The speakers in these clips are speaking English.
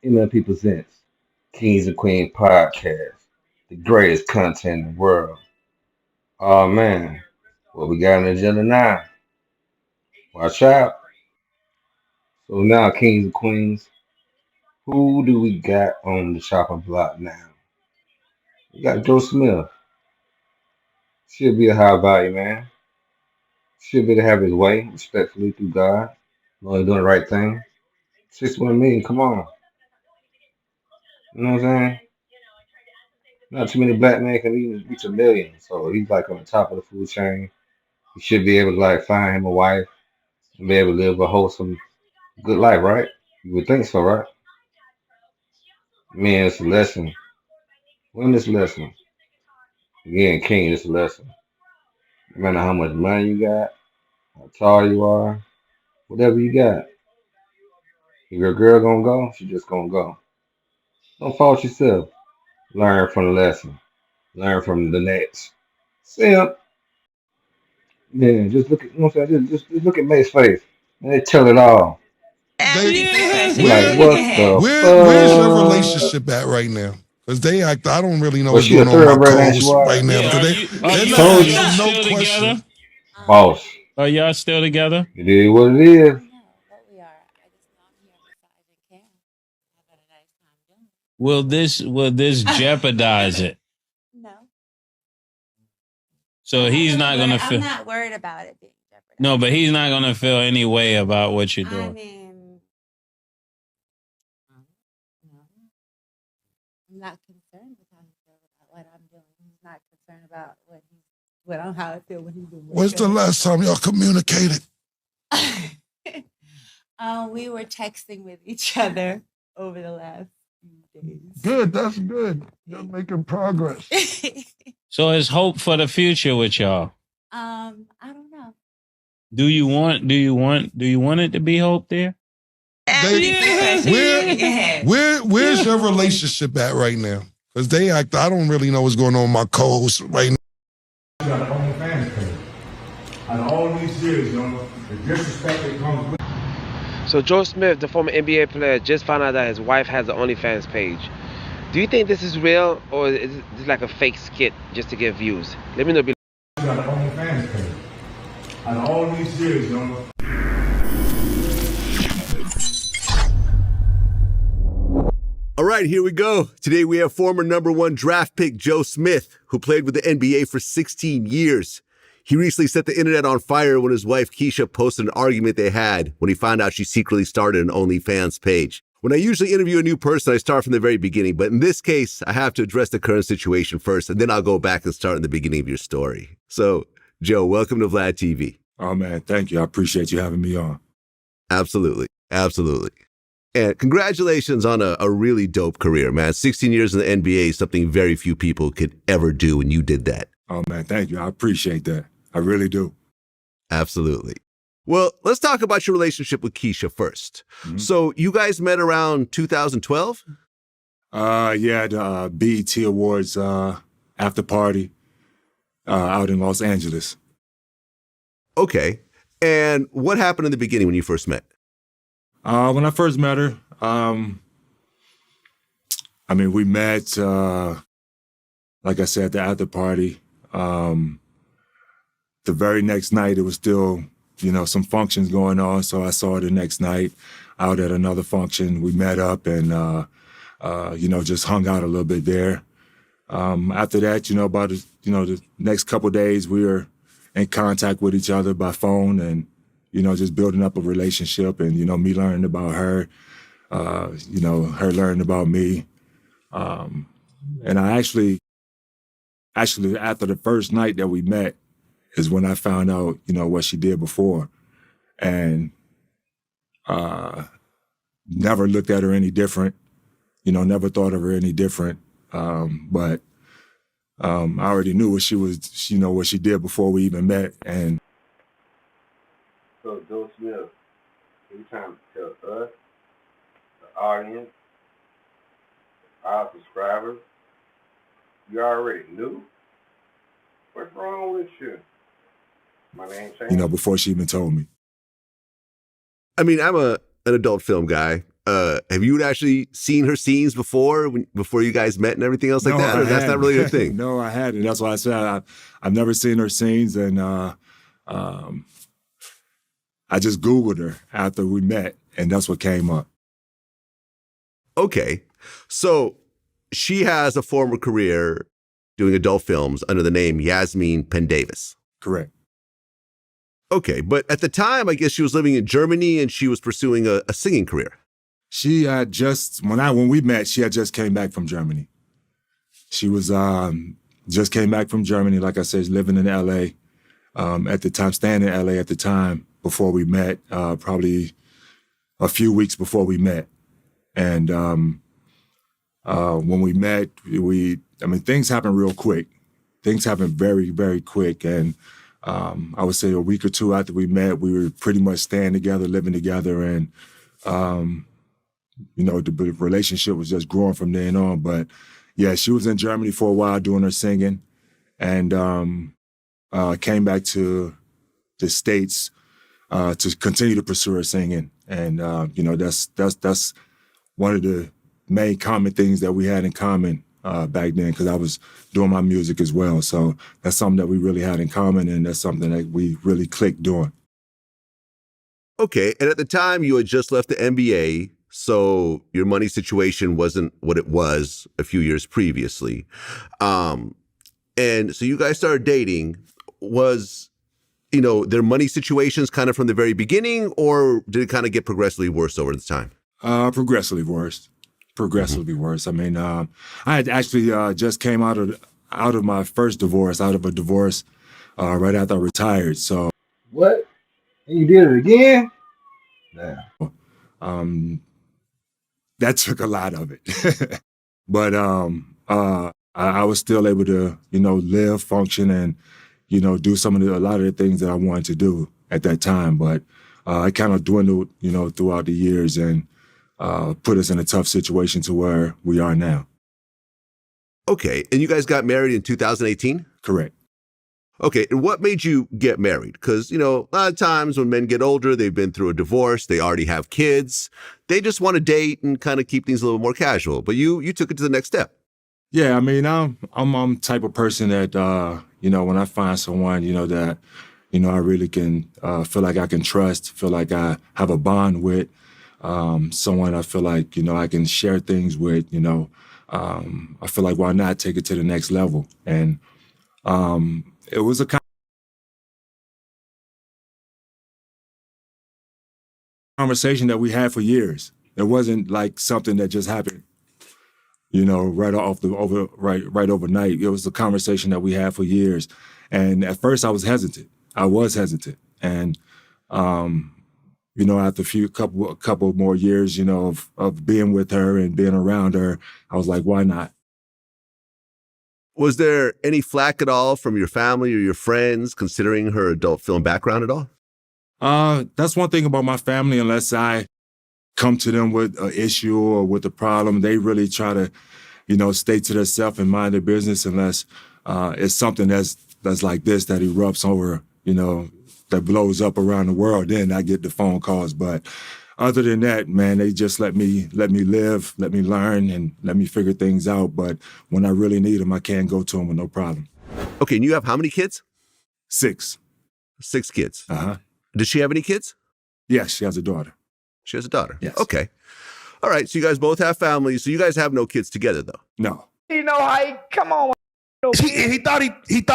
MLP presents Kings and Queens podcast, the greatest content in the world. Oh man, what we got on the agenda now? Watch out. So now, Kings and Queens, who do we got on the chopping block now? We got Joe Smith. Should be a high value man. Should be to have his way, respectfully through God. Know he's doing the right thing. 61 million, come on. You know what I'm saying? Not too many black men can even reach a million. So he's like on the top of the food chain. He should be able to like find him a wife and be able to live a wholesome, good life, right? You would think so, right? Man, it's a lesson. Learn this lesson. Again, King, it's a lesson. No matter how much money you got, how tall you are, whatever you got. If your girl gonna go, she just gonna go. Don't fault yourself. Learn from the lesson. Learn from the next. Simp. Man, just look at you know what I'm saying? Just look at May's face. And they tell it all. They, You're like, what the where's your fuck? relationship at right now? Because they act, I don't really know Well, what's she a going on with my thoroughbred, ain't she? co-host What? right now Yeah, because are they're you not Told are you. y'all answering no still question. together? Boss. Are y'all still together? It is what it is. Will this jeopardize it? So he's not gonna feel. I'm not worried about it being jeopardized. No, but he's not gonna feel any way about what you're I doing. mean, no, I'm not concerned with how he feels about what I'm doing. He's not concerned about how I feel when he's doing. When's the last time y'all communicated? We were texting with each other over the last few days. Good, that's good. You're making progress. So there's hope for the future with y'all. I don't know. Do you want it to be hope there? Where's your relationship at right now? Because they act, I don't really know what's going on with my co-host right now. You got an OnlyFans page. Out of all these years, the disrespect that comes with. So Joe Smith, the former NBA player, just found out that his wife has an OnlyFans page. Do you think this is real or is this like a fake skit just to get views? Let me know below. You got an OnlyFans page. Out of all these years, All right, here we go. Today we have former number one draft pick Joe Smith, who played with the NBA for 16 years. He recently set the internet on fire when his wife Keisha posted an argument they had when he found out she secretly started an OnlyFans page. When I usually interview a new person, I start from the very beginning, but in this case, I have to address the current situation first, and then I'll go back and start in the beginning of your story. So, Joe, welcome to Vlad TV. Oh man, thank you. I appreciate you having me on. Absolutely. Absolutely. And congratulations on a really dope career, man. 16 years in the NBA is something very few people could ever do, and you did that. Oh man, thank you. I appreciate that. I really do. Absolutely. Well, let's talk about your relationship with Keisha first. Mhm. So you guys met around 2012? Yeah, the BET Awards after party out in Los Angeles. Okay. And what happened in the beginning when you first met? When I first met her, we met, like I said, at the after party. The very next night, it was still, some functions going on. So I saw her the next night out at another function. We met up and, just hung out a little bit there. After that, about, the next couple of days, we were in contact with each other by phone and, just building up a relationship and, me learning about her, her learning about me. And I actually, after the first night that we met is when I found out, what she did before. And never looked at her any different, never thought of her any different. But I already knew what she was, what she did before we even met. And So, Joe Smith, you trying to tell us, the audience, our subscribers, you already knew? What's wrong with you? My name changed. before she even told me. I mean, I'm an adult film guy, Have you actually seen her scenes before you guys met and everything else like that? Or that's not really your thing? No, I hadn't. That's why I said I've never seen her scenes, and I just Googled her after we met, and that's what came up. Okay. So she has a former career doing adult films under the name Yasmine Pendavis. Correct. Okay. But at the time, I guess she was living in Germany and she was pursuing a singing career. She had just, when we met, she had just came back from Germany. She was just came back from Germany, like I said, living in LA at the time, staying in LA at the time before we met, probably a few weeks before we met. And when we met, things happened real quick. Things happened very, very quick. And I would say a week or two after we met, we were pretty much staying together, living together. And, the relationship was just growing from then on. But yeah, she was in Germany for a while doing her singing, and came back to the States to continue to pursue her singing. And, that's one of the main common things that we had in common back then, because I was doing my music as well. So that's something that we really had in common, and that's something that we really clicked doing. Okay. And at the time, you had just left the NBA, so your money situation wasn't what it was a few years previously. And so you guys started dating. Was, their money situations kind of from the very beginning, or did it kind of get progressively worse over the time? Progressively worse. Progressively worse. I had actually just came out of my first divorce, out of a divorce right after I retired. So What? And you did it again? Damn. that took a lot of it. But I was still able to, live, function, and, do a lot of the things that I wanted to do at that time. But I kind of dwindled, throughout the years, and put us in a tough situation to where we are now. Okay. And you guys got married in 2018? Correct. Okay. And what made you get married? Because, a lot of times when men get older, they've been through a divorce, they already have kids. They just want to date and kind of keep things a little more casual. But you took it to the next step. Yeah, I'm the type of person that, when I find someone, that, I really can feel like I can trust, feel like I have a bond with, someone I feel like, I can share things with, I feel like why not take it to the next level? And it was a conversation that we had for years. It wasn't like something that just happened, right overnight. It was a conversation that we had for years. And at first I was hesitant. And, after a couple more years, of being with her and being around her, I was like, why not? Was there any flack at all from your family or your friends considering her adult film background at all? That's one thing about my family. Unless I come to them with an issue or with a problem, they really try to, stay to themselves and mind their business, unless it's something that's like this, that erupts over, that blows up around the world. Then I get the phone calls. But other than that, man, they just let me live, let me learn, and let me figure things out. But when I really need them, I can go to them with no problem. Okay. And you have how many kids? 6. 6 kids. Uh-huh. Does she have any kids? Yes, she has a daughter. She has a daughter. Yes. Okay. All right. So you guys both have families. So you guys have no kids together, though. No. Come on. He thought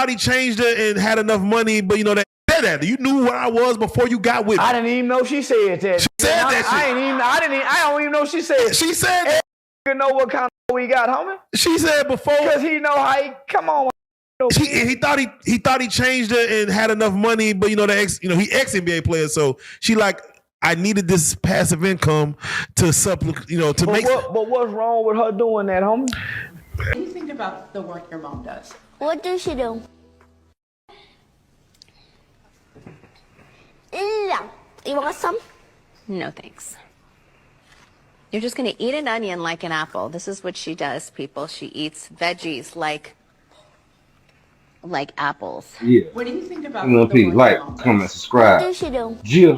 he changed it and had enough money, but that said that. You knew what I was before you got with me. I didn't even know she said that. She said that shit. I don't even know she said. She said that. You know what kind of we got, homie? She said before. Because he know how he, come on. He thought he changed it and had enough money, but he ex-NBA player, so she like, I needed this passive income to supplement, to make. But what's wrong with her doing that, homie? What do you think about the work your mom does? What does she do? You want some? No, thanks. You're just going to eat an onion like an apple. This is what she does, people. She eats veggies like apples. Yeah. What do you think about Like, the work your mom does? comment, subscribe. What does she do? Jill.